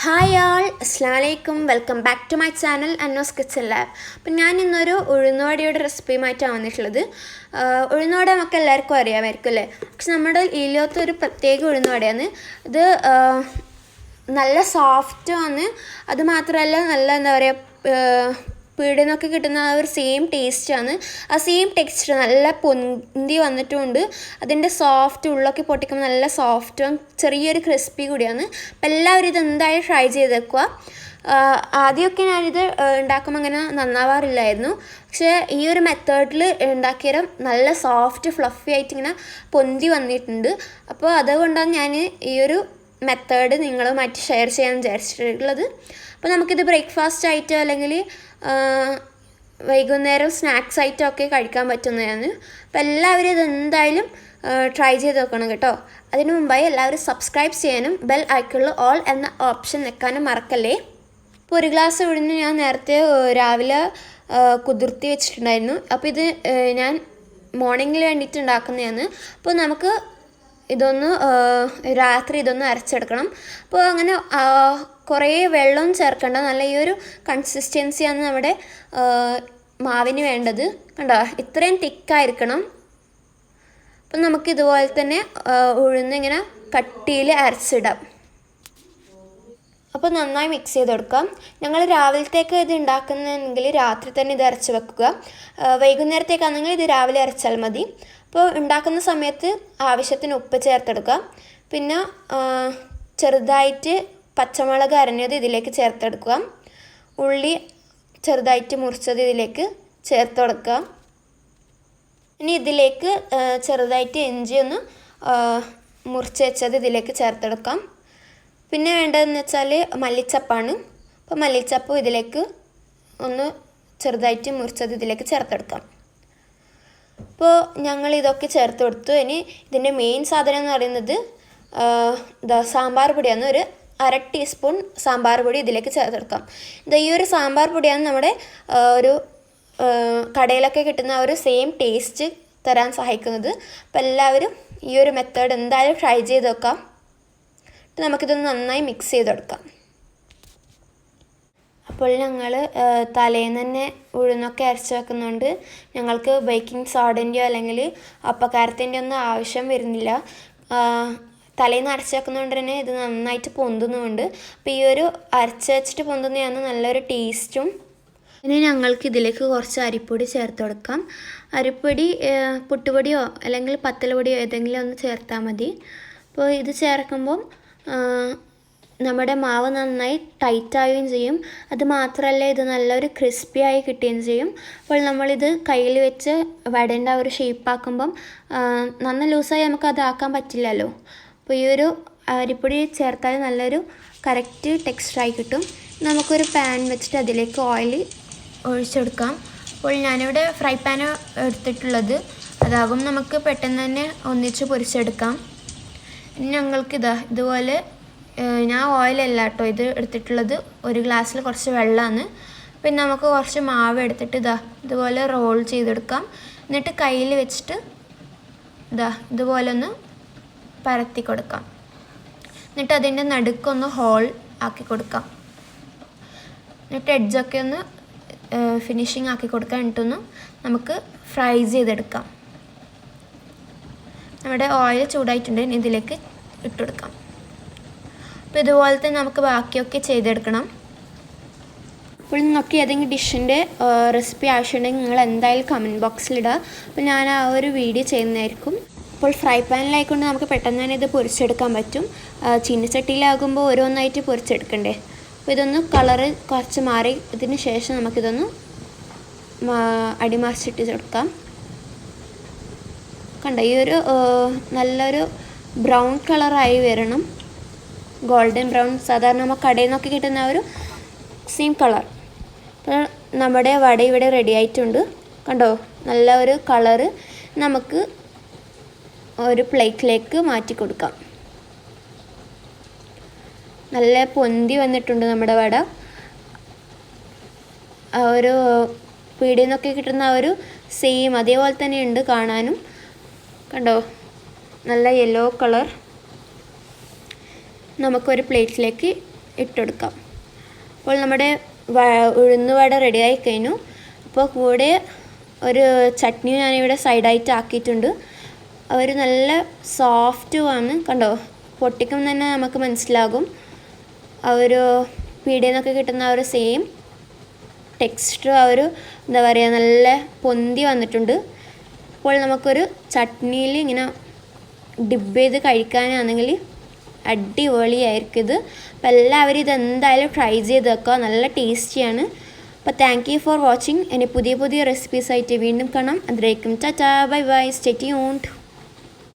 Hi all, അസ്സലാമു അലൈക്കും. Welcome back to my channel Anno's kitchen lab. അപ്പം ഞാൻ ഇന്നൊരു ഉഴുന്നുവടയുടെ റെസിപ്പിയുമായിട്ടാണ് വന്നിട്ടുള്ളത്. ഉഴുന്നുവട നമുക്ക് എല്ലാവർക്കും അറിയാമായിരിക്കും അല്ലേ? പക്ഷെ നമ്മുടെ ഇതിലത്തെ ഒരു പ്രത്യേക ഉഴുന്നുവടയാണ് ഇത്. നല്ല സോഫ്റ്റാണ്. അത് മാത്രമല്ല നല്ല എന്താ പറയുക, പീടികയിൽ നിന്നൊക്കെ കിട്ടുന്ന ആ ഒരു സെയിം ടേസ്റ്റാണ്. ആ സെയിം ടെക്സ്ചർ നല്ല പൊന്തി വന്നിട്ടുമുണ്ട്. അതിൻ്റെ സോഫ്റ്റ് ഉള്ളൊക്കെ പൊട്ടിക്കുമ്പോൾ നല്ല സോഫ്റ്റും ചെറിയൊരു ക്രിസ്പി കൂടിയാണ്. അപ്പം എല്ലാവരും ഇത് എന്തായാലും ട്രൈ ചെയ്ത് വെക്കുക. ആദ്യമൊക്കെ ഞാനിത് ഉണ്ടാക്കുമ്പോൾ അങ്ങനെ നന്നാവാറില്ലായിരുന്നു. പക്ഷേ ഈ ഒരു മെത്തേഡിൽ ഉണ്ടാക്കിയാൽ നല്ല സോഫ്റ്റ് ഫ്ലഫി ആയിട്ട് ഇങ്ങനെ പൊന്തി വന്നിട്ടുണ്ട്. അപ്പോൾ അതുകൊണ്ടാണ് ഞാൻ ഈ ഒരു മെത്തേഡ് നിങ്ങളുമായിട്ട് ഷെയർ ചെയ്യാൻ വിചാരിച്ചിട്ടുള്ളത്. അപ്പോൾ നമുക്കിത് ബ്രേക്ക്ഫാസ്റ്റ് ആയിട്ട് അല്ലെങ്കിൽ വൈകുന്നേരം സ്നാക്സ് ആയിട്ടോ ഒക്കെ കഴിക്കാൻ പറ്റുന്നതാണ്. അപ്പോൾ എല്ലാവരും ഇത് എന്തായാലും ട്രൈ ചെയ്ത് നോക്കണം കേട്ടോ. അതിനു മുമ്പായി എല്ലാവരും സബ്സ്ക്രൈബ് ചെയ്യാനും ബെൽ ഐക്കണിൽ ഓൾ എന്ന ഓപ്ഷൻ വെക്കാനും മറക്കല്ലേ. ഇപ്പോൾ ഒരു ഗ്ലാസ് ഉഴുന്ന് ഞാൻ നേരത്തെ രാവിലെ കുതിർത്തി വെച്ചിട്ടുണ്ടായിരുന്നു. അപ്പോൾ ഇത് ഞാൻ മോർണിംഗിൽ വേണ്ടിയിട്ട് ഉണ്ടാക്കുന്നതാണ്. അപ്പോൾ നമുക്ക് ഇതൊന്ന് രാത്രി ഇതൊന്ന് അരച്ചെടുക്കണം. അപ്പോൾ അങ്ങനെ കുറേ വെള്ളം ചേർക്കേണ്ട, നല്ല ഈ ഒരു കൺസിസ്റ്റൻസിയാണ് നമ്മുടെ മാവിന് വേണ്ടത്. കണ്ടോ, ഇത്രയും തിക്കായിരിക്കണം. അപ്പം നമുക്കിതുപോലെ തന്നെ ഉഴുന്നിങ്ങനെ കട്ടിയിൽ അരച്ചിടാം. അപ്പോൾ നന്നായി മിക്സ് ചെയ്തെടുക്കാം. ഞങ്ങൾ രാവിലത്തേക്ക് ഇത് ഉണ്ടാക്കുന്നതെങ്കിൽ രാത്രി തന്നെ ഇത് അരച്ച് വെക്കുക. വൈകുന്നേരത്തേക്കാണെങ്കിൽ ഇത് രാവിലെ അരച്ചാൽ മതി. അപ്പോൾ ഉണ്ടാക്കുന്ന സമയത്ത് ആവശ്യത്തിന് ഉപ്പ് ചേർത്തെടുക്കുക. പിന്നെ ചെറുതായിട്ട് പച്ചമുളക് അരഞ്ഞത് ഇതിലേക്ക് ചേർത്തെടുക്കുക. ഉള്ളി ചെറുതായിട്ട് മുറിച്ചത് ഇതിലേക്ക് ചേർത്ത് കൊടുക്കുക. ഇനി ഇതിലേക്ക് ചെറുതായിട്ട് ഇഞ്ചി ഒന്ന് മുറിച്ച് വെച്ചത് ഇതിലേക്ക് ചേർത്തെടുക്കാം. പിന്നെ വേണ്ടതെന്ന് വെച്ചാൽ മല്ലിച്ചപ്പാണ്. അപ്പോൾ മല്ലിച്ചപ്പ് ഇതിലേക്ക് ഒന്ന് ചെറുതായിട്ട് മുറിച്ചത് ഇതിലേക്ക് ചേർത്തെടുക്കാം. അപ്പോൾ ഞങ്ങൾ ഇതൊക്കെ ചേർത്ത് കൊടുത്തു. ഇനി ഇതിൻ്റെ മെയിൻ സാധനം എന്ന് പറയുന്നത് സാമ്പാർ പൊടിയാണ്. ഒരു 1/2 ടീസ്പൂൺ സാമ്പാർ പൊടി ഇതിലേക്ക് ചേർത്തെടുക്കാം. ഈ ഒരു സാമ്പാർ പൊടിയാണ് നമ്മുടെ ഒരു കടയിലൊക്കെ കിട്ടുന്ന ഒരു സെയിം ടേസ്റ്റ് തരാൻ സഹായിക്കുന്നത്. അപ്പോൾ എല്ലാവരും ഈ ഒരു മെത്തേഡ് എന്തായാലും ട്രൈ ചെയ്ത് നോക്കാം. നമുക്കിതൊന്ന് നന്നായി മിക്സ് ചെയ്തെടുക്കാം. അപ്പോൾ ഞങ്ങൾ തലേന്ന് തന്നെ ഉഴുന്നൊക്കെ അരച്ച് വെക്കുന്നുണ്ട്. ഞങ്ങൾക്ക് ബേക്കിംഗ് സോഡൻ്റെയോ അല്ലെങ്കിൽ അപ്പക്കാരത്തിൻ്റെ ഒന്നും ആവശ്യം വരുന്നില്ല. തലേന്ന് അരച്ച് വെക്കുന്നതുകൊണ്ട് തന്നെ ഇത് നന്നായിട്ട് പൊന്തുന്നുമുണ്ട്. അപ്പോൾ ഈ ഒരു അരച്ച് വെച്ചിട്ട് പൊന്തുന്നതാണ് നല്ലൊരു ടേസ്റ്റും. ഇനി ഞങ്ങൾക്ക് ഇതിലേക്ക് കുറച്ച് അരിപ്പൊടി ചേർത്ത് കൊടുക്കാം. അരിപ്പൊടി പുട്ടുപൊടിയോ അല്ലെങ്കിൽ പത്തലപ്പൊടിയോ ഏതെങ്കിലും ഒന്ന് ചേർത്താൽ മതി. അപ്പോൾ ഇത് ചേർക്കുമ്പം നമ്മുടെ മാവ് നന്നായി ടൈറ്റാവുകയും ചെയ്യും. അത് മാത്രമല്ല ഇത് നല്ലൊരു ക്രിസ്പി ആയി കിട്ടുകയും ചെയ്യും. അപ്പോൾ നമ്മളിത് കയ്യിൽ വെച്ച് വടേണ്ട ഒരു ഷേപ്പാക്കുമ്പം നന്ന ലൂസായി നമുക്കത് ആക്കാൻ പറ്റില്ലല്ലോ. അപ്പോൾ ഈ ഒരു അരിപ്പൊടി ചേർത്താൽ നല്ലൊരു കറക്റ്റ് ടെക്സ്ചറായി കിട്ടും. നമുക്കൊരു പാൻ വെച്ചിട്ട് അതിലേക്ക് ഓയിൽ ഒഴിച്ചെടുക്കാം. അപ്പോൾ ഞാനിവിടെ ഫ്രൈ പാൻ എടുത്തിട്ടുള്ളത്. അതാകും നമുക്ക് പെട്ടെന്ന് തന്നെ ഒന്നിച്ച് പൊരിച്ചെടുക്കാം. ഇനി ഞങ്ങൾക്കിതാ ഇതുപോലെ, ഞാൻ ഓയിലല്ല കേട്ടോ ഇത് എടുത്തിട്ടുള്ളത്, ഒരു ഗ്ലാസ്സിൽ കുറച്ച് വെള്ളമാണ്. പിന്നെ നമുക്ക് കുറച്ച് മാവ് എടുത്തിട്ട് ഇതുപോലെ റോൾ ചെയ്തെടുക്കാം. എന്നിട്ട് കയ്യിൽ വെച്ചിട്ട് ഇതുപോലെ ഒന്ന് പരത്തി കൊടുക്കാം. എന്നിട്ട് അതിൻ്റെ നടുക്കൊന്ന് ഹോൾ ആക്കി കൊടുക്കാം. എന്നിട്ട് എഡ്ജൊക്കെ ഒന്ന് ഫിനിഷിങ് ആക്കി കൊടുക്കാം. എന്നിട്ടൊന്ന് നമുക്ക് ഫ്രൈ ചെയ്തെടുക്കാം. നമ്മുടെ ഓയിൽ ചൂടായിട്ടുണ്ട്. ഇതിലേക്ക് ഇട്ടുകൊടുക്കാം. അപ്പോൾ ഇതുപോലെ തന്നെ നമുക്ക് ബാക്കിയൊക്കെ ചെയ്തെടുക്കണം. അപ്പോൾ നിങ്ങൾക്ക് ഏതെങ്കിലും ഡിഷിൻ്റെ റെസിപ്പി ആവശ്യമുണ്ടെങ്കിൽ നിങ്ങൾ എന്തായാലും കമൻറ്റ് ബോക്സിലിടുക. അപ്പോൾ ഞാൻ ആ ഒരു വീഡിയോ ചെയ്യുന്നതായിരിക്കും. അപ്പോൾ ഫ്രൈ പാനിലായിക്കൊണ്ട് നമുക്ക് പെട്ടെന്ന് തന്നെ ഇത് പൊരിച്ചെടുക്കാൻ പറ്റും. ചീനച്ചട്ടിയിലാകുമ്പോൾ ഓരോന്നായിട്ട് പൊരിച്ചെടുക്കണ്ടേ. അപ്പോൾ ഇതൊന്ന് കളറ് കുറച്ച് മാറി ഇതിന് ശേഷം നമുക്കിതൊന്ന് അടിമറിച്ചിട്ട് കൊടുക്കാം. കണ്ടോ, ഈ ഒരു നല്ലൊരു ബ്രൗൺ കളറായി വരണം. ഗോൾഡൻ ബ്രൗൺ, സാധാരണ നമ്മൾ കടയിൽ നിന്നൊക്കെ കിട്ടുന്ന ഒരു സെയിം കളർ. അപ്പോൾ നമ്മുടെ വട ഇവിടെ റെഡി ആയിട്ടുണ്ട്. കണ്ടോ, നല്ല ഒരു കളറ്. നമുക്ക് ഒരു പ്ലേറ്റിലേക്ക് മാറ്റി കൊടുക്കാം. നല്ല പൊന്തി വന്നിട്ടുണ്ട് നമ്മുടെ വട. ആ ഒരു പീടികയിൽ നിന്നൊക്കെ കിട്ടുന്ന ആ ഒരു സെയിം അതേപോലെ തന്നെ ഉണ്ട് കാണാനും. കണ്ടോ, നല്ല യെല്ലോ കളർ. നമുക്കൊരു പ്ലേറ്റിലേക്ക് ഇട്ടെടുക്കാം. അപ്പോൾ നമ്മുടെ ഉഴുന്നുവട റെഡിയായി കഴിഞ്ഞു. അപ്പോൾ കൂടെ ഒരു ചട്നി ഞാനിവിടെ സൈഡായിട്ട് ആക്കിയിട്ടുണ്ട്. അവർ നല്ല സോഫ്റ്റുമാണ്, കണ്ടോ, പൊട്ടിക്കും തന്നെ നമുക്ക് മനസ്സിലാകും. ആ ഒരു പീടികയിൽ നിന്നൊക്കെ കിട്ടുന്ന ആ ഒരു സെയിം ടെക്സ്ചർ, ആ ഒരു എന്താ പറയുക, നല്ല പൊന്തി വന്നിട്ടുണ്ട്. അപ്പോൾ നമുക്കൊരു ചട്നിയിൽ ഇങ്ങനെ ഡിപ്പ് ചെയ്ത് കഴിക്കാനാണെങ്കിൽ അടിപൊളിയായിരിക്കും ഇത്. അപ്പോൾ എല്ലാവരും ഇതെന്തായാലും ട്രൈ ചെയ്ത് വെക്കുക, നല്ല ടേസ്റ്റിയാണ്. അപ്പോൾ താങ്ക് യു ഫോർ വാച്ചിങ്. ഇനി പുതിയ പുതിയ റെസിപ്പീസായിട്ട് വീണ്ടും കാണാം. അതിലേക്കും tata, bye bye, stay tuned.